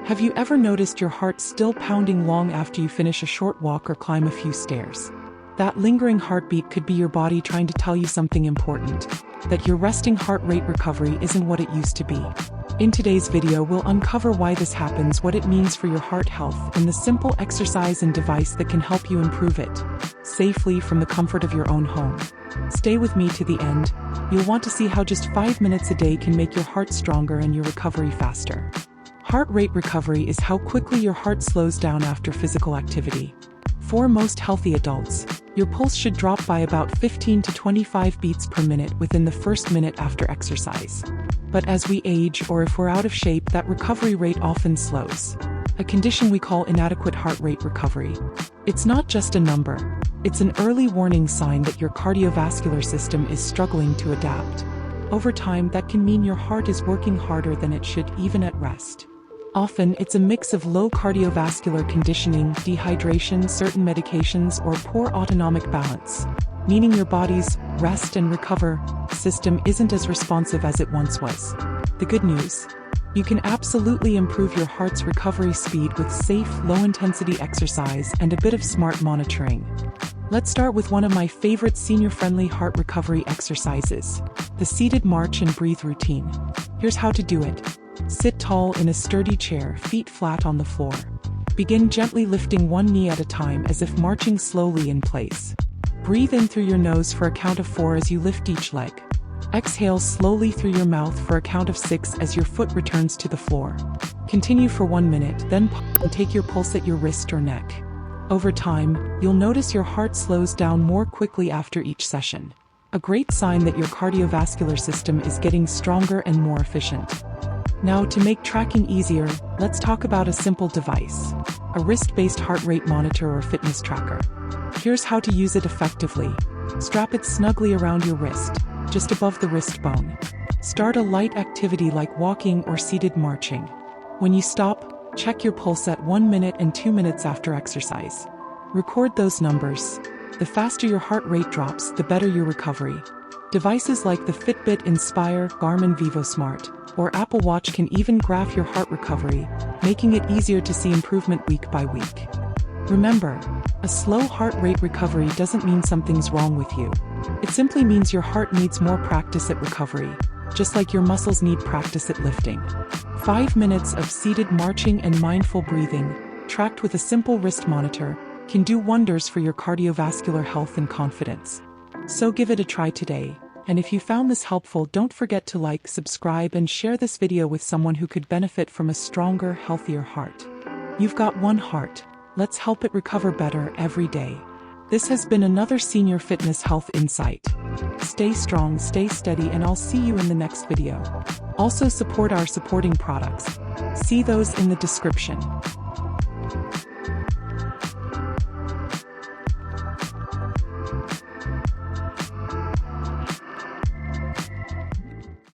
Have you ever noticed your heart still pounding long after you finish a short walk or climb a few stairs? That lingering heartbeat could be your body trying to tell you something important, that your resting heart rate recovery isn't what it used to be. In today's video, we'll uncover why this happens, what it means for your heart health, and the simple exercise and device that can help you improve it, safely from the comfort of your own home. Stay with me to the end. You'll want to see how just 5 minutes a day can make your heart stronger and your recovery faster. Heart rate recovery is how quickly your heart slows down after physical activity. For most healthy adults, your pulse should drop by about 15 to 25 beats per minute within the first minute after exercise. But as we age, or if we're out of shape, that recovery rate often slows. A condition we call inadequate heart rate recovery. It's not just a number, it's an early warning sign that your cardiovascular system is struggling to adapt. Over time, that can mean your heart is working harder than it should, even at rest. Often, it's a mix of low cardiovascular conditioning, dehydration, certain medications, or poor autonomic balance, meaning your body's rest and recover system isn't as responsive as it once was. The good news? You can absolutely improve your heart's recovery speed with safe, low-intensity exercise and a bit of smart monitoring. Let's start with one of my favorite senior-friendly heart recovery exercises, the seated march and breathe routine. Here's how to do it. Sit tall in a sturdy chair, feet flat on the floor. Begin gently lifting one knee at a time as if marching slowly in place. Breathe in through your nose for a count of 4 as you lift each leg. Exhale slowly through your mouth for a count of 6 as your foot returns to the floor. Continue for 1 minute, then pause and take your pulse at your wrist or neck. Over time, you'll notice your heart slows down more quickly after each session. A great sign that your cardiovascular system is getting stronger and more efficient. Now, to make tracking easier, let's talk about a simple device, a wrist-based heart rate monitor or fitness tracker. Here's how to use it effectively. Strap it snugly around your wrist, just above the wrist bone. Start a light activity like walking or seated marching. When you stop, check your pulse at 1 minute and 2 minutes after exercise. Record those numbers. The faster your heart rate drops, the better your recovery. Devices like the Fitbit Inspire, Garmin VivoSmart, or Apple Watch can even graph your heart recovery, making it easier to see improvement week by week. Remember, a slow heart rate recovery doesn't mean something's wrong with you. It simply means your heart needs more practice at recovery, just like your muscles need practice at lifting. 5 minutes of seated marching and mindful breathing, tracked with a simple wrist monitor, can do wonders for your cardiovascular health and confidence. So give it a try today. And if you found this helpful, don't forget to like, subscribe, and share this video with someone who could benefit from a stronger, healthier heart. You've got one heart. Let's help it recover better every day. This has been another Senior Fitness Health Insight. Stay strong, stay steady, and I'll see you in the next video. Also support our supporting products. See those in the description.